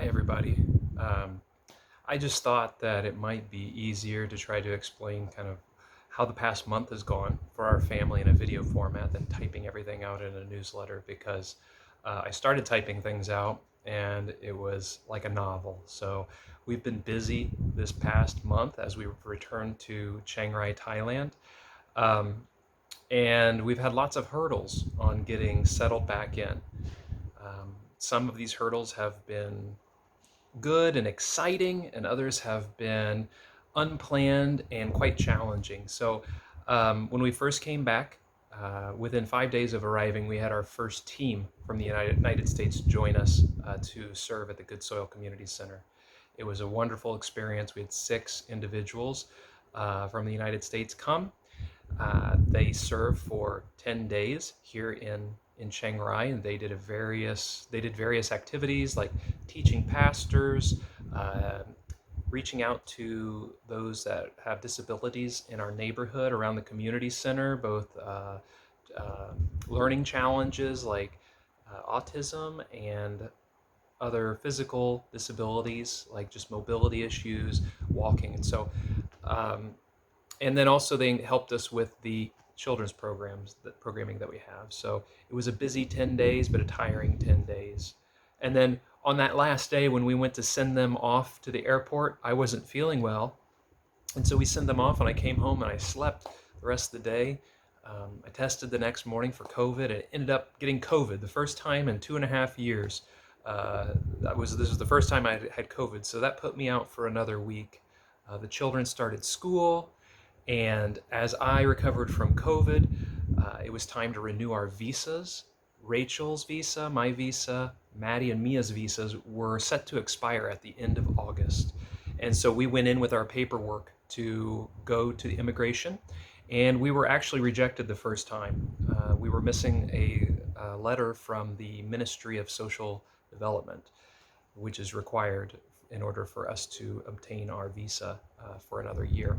Hi, everybody. Um, I just thought that it might be easier to try to explain kind of how the past month has gone for our family in a video format than typing everything out in a newsletter because I started typing things out and it was like a novel. So we've been busy this past month as we returned to Chiang Rai, Thailand. Um, and we've had lots of hurdles on getting settled back in. Some of these hurdles have been good and exciting, and others have been unplanned and quite challenging. So, when we first came back, within 5 days of arriving, we had our first team from the United States join us to serve at the Good Soil Community Center. It was a wonderful experience. We had 6 individuals from the United States come. They served for 10 days here in Chiang Rai, and they did various activities like teaching pastors, uh, reaching out to those that have disabilities in our neighborhood around the community center, both uh, learning challenges like autism and other physical disabilities like just mobility issues, walking, and so um, and then also they helped us with the children's programs, the programming that we have. So it was a busy 10 days, but a tiring 10 days. And then on that last day, when we went to send them off to the airport, I wasn't feeling well. And so we sent them off, and I came home and I slept the rest of the day. I tested the next morning for COVID and ended up getting COVID the first time in 2.5 years. This was the first time I had COVID, so that put me out for another week. The children started school, and as I recovered from COVID, it was time to renew our visas. Rachel's visa, my visa, Maddie and Mia's visas were set to expire at the end of August. And so we went in with our paperwork to go to the immigration, and we were actually rejected the first time. We were missing a letter from the Ministry of Social Development, which is required in order for us to obtain our visa for another year.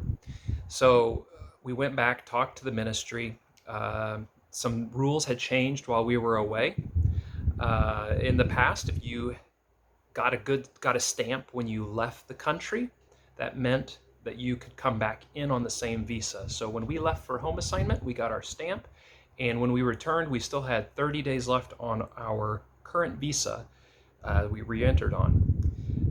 So we went back, talked to the ministry. Some rules had changed while we were away. In the past, if you got a stamp when you left the country, that meant that you could come back in on the same visa. So when we left for home assignment, we got our stamp, and when we returned, we still had 30 days left on our current visa we re-entered on.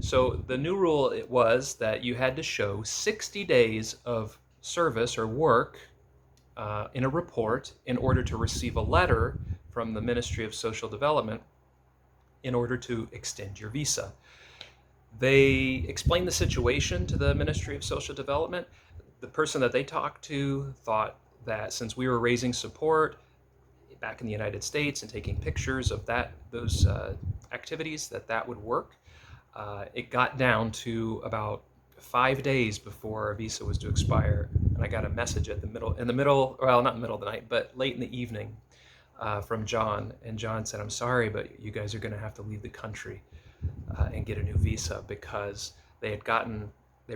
So the new rule it was that you had to show 60 days of service or work in a report in order to receive a letter from the Ministry of Social Development in order to extend your visa. They explained the situation to the Ministry of Social Development. The person that they talked to thought that since we were raising support back in the United States and taking pictures of those activities, that would work. It got down to about 5 days before our visa was to expire, and I got a message well, not in the middle of the night, but late in the evening, from John, and John said, "I'm sorry, but you guys are going to have to leave the country and get a new visa," because they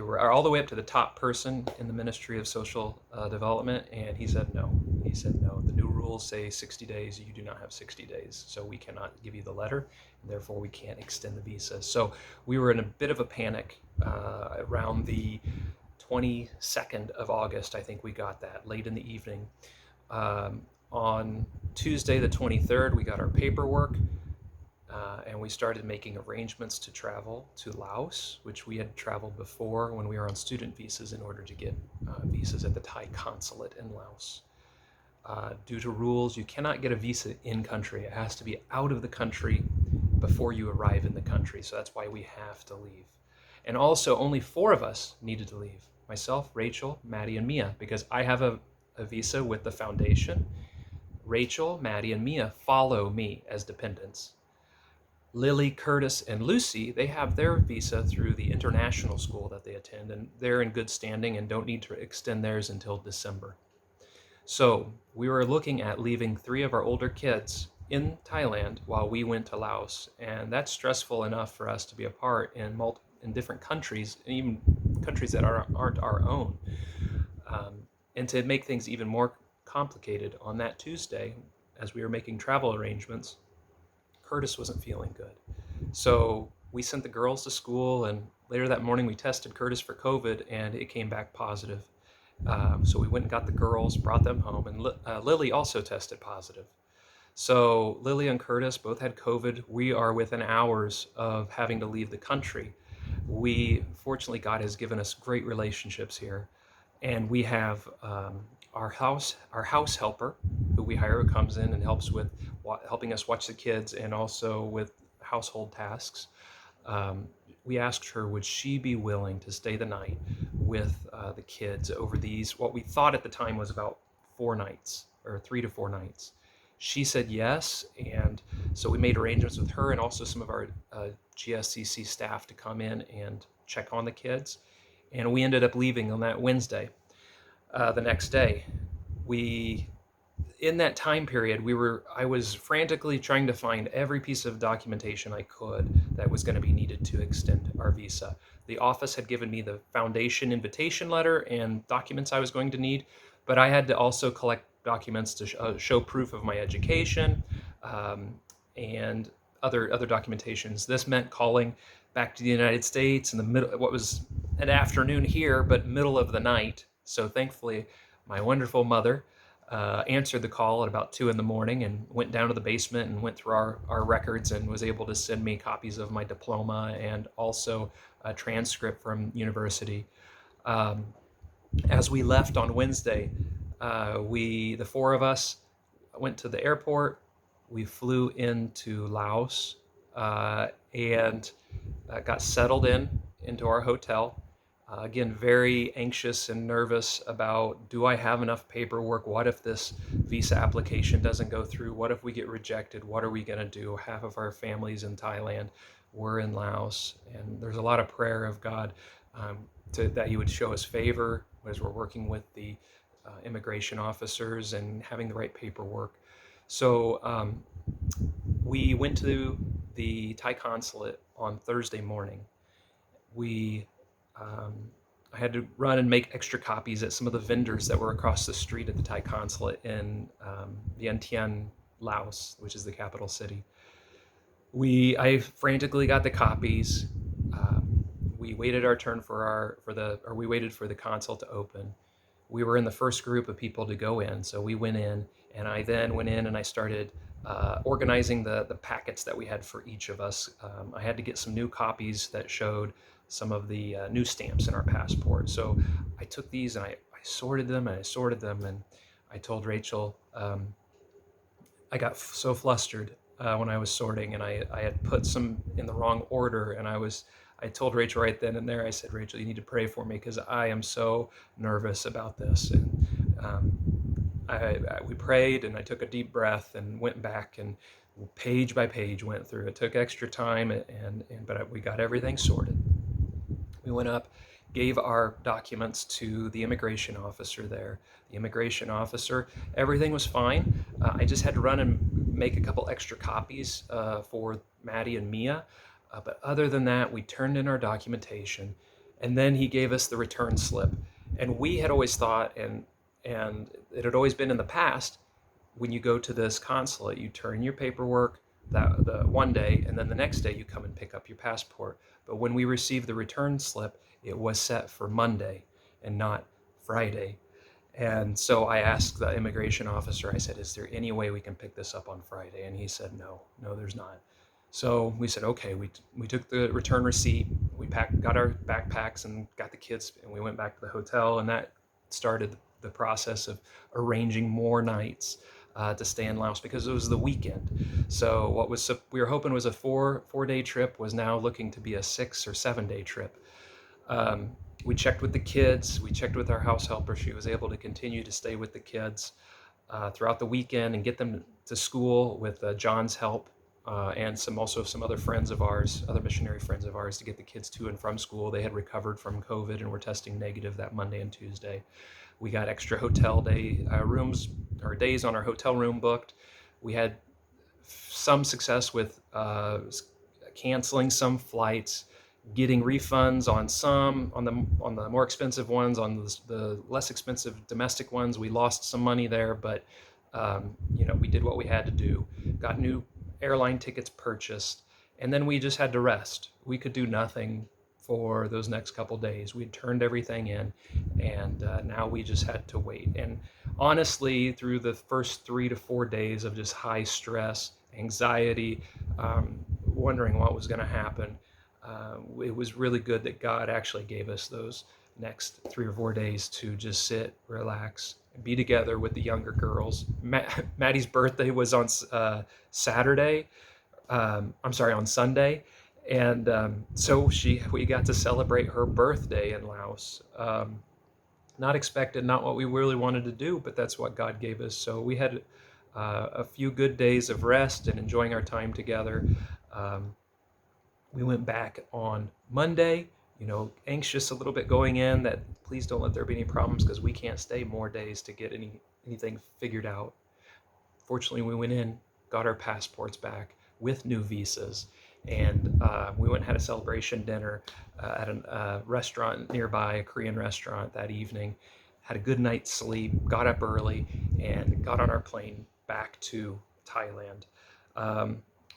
were all the way up to the top person in the Ministry of Social Development, and he said no. He said no. The new rules say 60 days. You do not have 60 days, so we cannot give you the letter, and therefore we can't extend the visa. So we were in a bit of a panic around the 22nd of August. I think we got that late in the evening. On Tuesday, the 23rd, we got our paperwork. And we started making arrangements to travel to Laos, which we had traveled before when we were on student visas in order to get visas at the Thai consulate in Laos. Due to rules, you cannot get a visa in country. It has to be out of the country before you arrive in the country. So that's why we have to leave. And also, only 4 of us needed to leave: myself, Rachel, Maddie, and Mia, because I have a visa with the foundation. Rachel, Maddie, and Mia follow me as dependents. Lily, Curtis, and Lucy, they have their visa through the international school that they attend, and they're in good standing and don't need to extend theirs until December. So we were looking at leaving 3 of our older kids in Thailand while we went to Laos, and that's stressful enough for us to be apart in different countries, and even countries that aren't our own. And to make things even more complicated, on that Tuesday, as we were making travel arrangements, Curtis wasn't feeling good. So we sent the girls to school, and later that morning we tested Curtis for COVID, and it came back positive. So we went and got the girls, brought them home, and Lily also tested positive. So Lily and Curtis both had COVID. We are within hours of having to leave the country. We, fortunately, God has given us great relationships here, and we have our house helper, who we hire, who comes in and helps with helping us watch the kids and also with household tasks. Um, we asked her, would she be willing to stay the night with the kids over these, what we thought at the time was about 4 nights, or 3 to 4 nights. She said yes, and so we made arrangements with her and also some of our GSCC staff to come in and check on the kids. And we ended up leaving on that Wednesday. The next day, we in that time period, I was frantically trying to find every piece of documentation I could that was going to be needed to extend our visa. The office had given me the foundation invitation letter and documents I was going to need, but I had to also collect documents to show proof of my education, um, and other documentations. This meant calling back to the United States in the middle, what was an afternoon here, but middle of the night. So thankfully, my wonderful mother answered the call at about 2 in the morning and went down to the basement and went through our records and was able to send me copies of my diploma and also a transcript from university. Um, as we left on Wednesday, the four of us went to the airport. We flew into Laos, and got settled into our hotel. Again, very anxious and nervous about, do I have enough paperwork? What if this visa application doesn't go through? What if we get rejected? What are we going to do? Half of our families in Thailand, we're in Laos, and there's a lot of prayer of God, that He would show us favor as we're working with the immigration officers and having the right paperwork. So we went to the Thai consulate on Thursday morning. We um, I had to run and make extra copies at some of the vendors that were across the street at the Thai consulate in Vientiane, Laos, which is the capital city. I frantically got the copies. We waited our turn we waited for the consul to open. We were in the first group of people to go in, so we went in, and I then went in and I started organizing the packets that we had for each of us. I had to get some new copies that showed some of the new stamps in our passport. So I took these and I sorted them and I sorted them, and I told Rachel, I got so flustered when I was sorting, and I had put some in the wrong order, and I told Rachel right then and there, I said, Rachel, you need to pray for me because I am so nervous about this. And we prayed, and I took a deep breath and went back and page by page went through. It took extra time, but we got everything sorted. We went up, gave our documents to the immigration officer there. The immigration officer, everything was fine. I just had to run and make a couple extra copies for Maddie and Mia. But other than that, we turned in our documentation, and then he gave us the return slip. And we had always thought, and it had always been in the past, when you go to this consulate, you turn your paperwork the one day, and then the next day you come and pick up your passport. But when we received the return slip, it was set for Monday and not Friday. And so I asked the immigration officer, I said, is there any way we can pick this up on Friday? And he said, no, there's not. So we said, okay, we took the return receipt, got our backpacks and got the kids, and we went back to the hotel, and that started the process of arranging more nights to stay in Laos because it was the weekend. So what we were hoping was a 4-day trip was now looking to be a 6 or 7-day trip. We checked with the kids. We checked with our house helper. She was able to continue to stay with the kids throughout the weekend and get them to school with John's help, and some other friends of ours, other missionary friends of ours, to get the kids to and from school. They had recovered from COVID and were testing negative that Monday and Tuesday. We got extra hotel rooms or days on our hotel room booked. We had some success with canceling some flights, getting refunds on the more expensive ones. On the less expensive domestic ones, we lost some money there, but we did what we had to do. Got new airline tickets purchased, And then we just had to rest. We could do nothing for those next couple days. We'd turned everything in, and now we just had to wait. And honestly, through the first 3 to 4 days of just high stress, anxiety, wondering what was going to happen, it was really good that God actually gave us those next 3 or 4 days to just sit, relax, be together with the younger girls. Maddie's birthday was on Saturday. I'm sorry, on Sunday, and so we got to celebrate her birthday in Laos. Not expected, not what we really wanted to do, but that's what God gave us. So we had a few good days of rest and enjoying our time together. Um, we went back on Monday, anxious a little bit going in that please don't let there be any problems because we can't stay more days to get anything figured out. Fortunately, we went in, got our passports back with new visas, and we went and had a celebration dinner at a restaurant nearby, a Korean restaurant that evening. Had a good night's sleep, got up early, and got on our plane back to Thailand.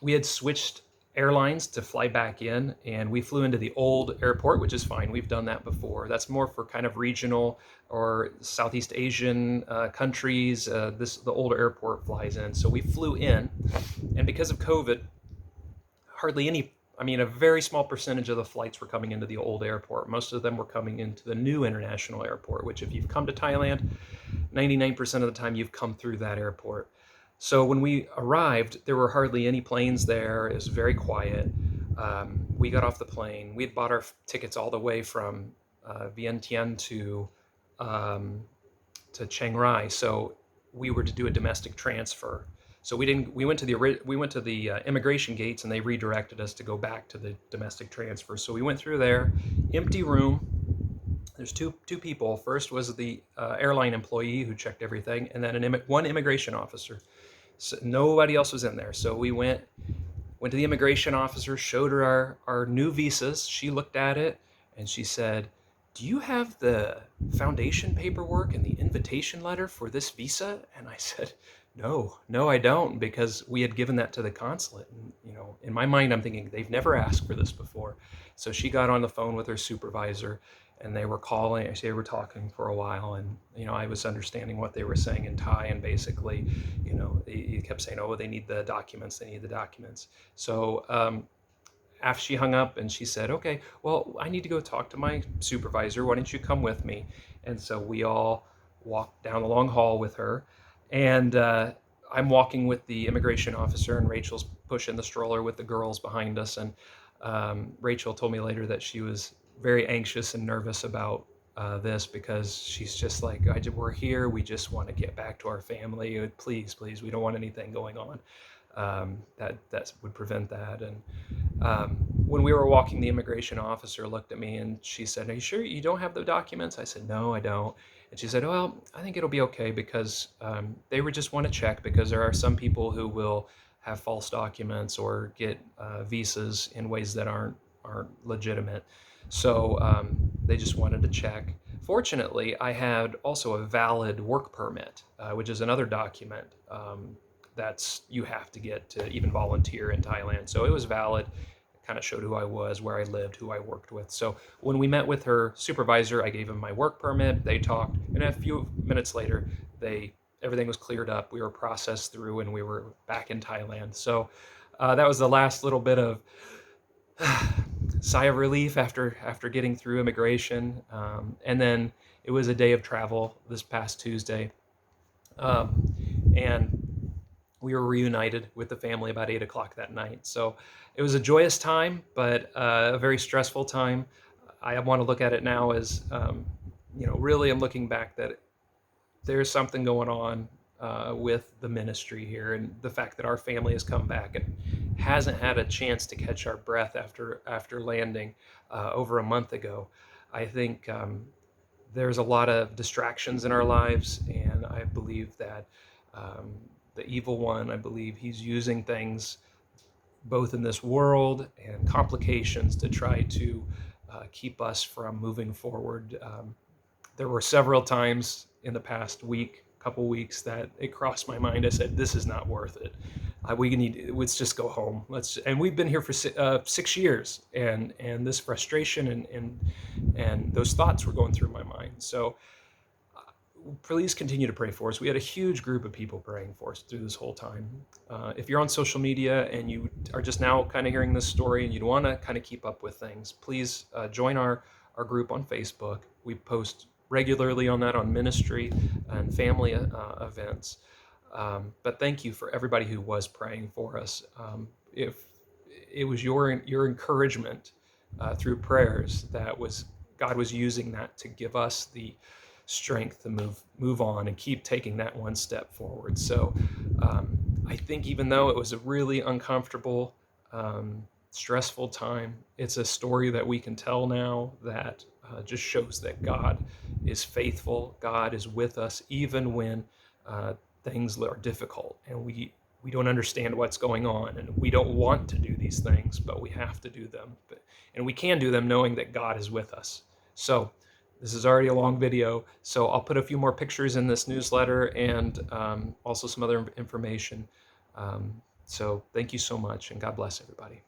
We had switched airlines to fly back in, and we flew into the old airport, which is fine. We've done that before. That's more for kind of regional or Southeast Asian countries. The older airport flies in, so we flew in, and because of COVID, hardly any. I mean, a very small percentage of the flights were coming into the old airport. Most of them were coming into the new international airport, which, if you've come to Thailand, 99% of the time you've come through that airport. So when we arrived, there were hardly any planes there. It was very quiet. We got off the plane. We had bought our tickets all the way from Vientiane to Chiang Rai. So we were to do a domestic transfer. So we didn't. We went to the immigration gates, and they redirected us to go back to the domestic transfer. So we went through there, empty room. There's two people. First was the airline employee who checked everything, and then one immigration officer. So nobody else was in there. So we went to the immigration officer, showed her our new visas. She looked at it, and she said, "Do you have the foundation paperwork and the invitation letter for this visa?" And I said, No, I don't, because we had given that to the consulate. And, in my mind, I'm thinking they've never asked for this before. So she got on the phone with her supervisor, and they were talking for a while, and I was understanding what they were saying in Thai, and basically, he kept saying, "Oh, they need the documents. So after she hung up, and she said, "Okay, well, I need to go talk to my supervisor. Why don't you come with me?" And so we all walked down the long hall with her, and I'm walking with the immigration officer, and Rachel's pushing the stroller with the girls behind us. And Rachel told me later that she was very anxious and nervous about this, because she's just like, we're here. We just want to get back to our family. Please, we don't want anything going on that would prevent that. And when we were walking, the immigration officer looked at me, and she said, "Are you sure you don't have the documents?" I said, "No, I don't." And she said, "Well, I think it'll be okay, because they would just want to check, because there are some people who will have false documents or get visas in ways that aren't legitimate. So they just wanted to check." Fortunately, I had also a valid work permit, which is another document that's you have to get to even volunteer in Thailand. So it was valid. Kind of showed who I was, where I lived, who I worked with. So when we met with her supervisor, I gave him my work permit. They talked, and a few minutes later, everything was cleared up. We were processed through, and we were back in Thailand. So that was the last little bit of sigh of relief after getting through immigration. And then it was a day of travel this past Tuesday, and we were reunited with the family about 8 o'clock that night. So it was a joyous time, but a very stressful time. I want to look at it now as, really I'm looking back that there's something going on with the ministry here, and the fact that our family has come back and hasn't had a chance to catch our breath after landing over a month ago. I think there's a lot of distractions in our lives, and I believe that the evil one, I believe he's using things both in this world and complications to try to keep us from moving forward. There were several times in the past couple weeks, that it crossed my mind. I said, this is not worth it. We need, let's just go home. And we've been here for 6 years, and this frustration and those thoughts were going through my mind. So please continue to pray for us. We had a huge group of people praying for us through this whole time. If you're on social media and you are just now kind of hearing this story and you want to kind of keep up with things, please join our group on Facebook. We post regularly on that, on ministry and family events. But thank you for everybody who was praying for us. If it was your encouragement through prayers that was God was using that to give us the strength to move on and keep taking that one step forward. So I think even though it was a really uncomfortable, stressful time, it's a story that we can tell now that just shows that God is faithful. God is with us even when things are difficult and we don't understand what's going on and we don't want to do these things, but we have to do them. And we can do them knowing that God is with us. So this is already a long video, so I'll put a few more pictures in this newsletter and also some other information. So thank you so much, and God bless everybody.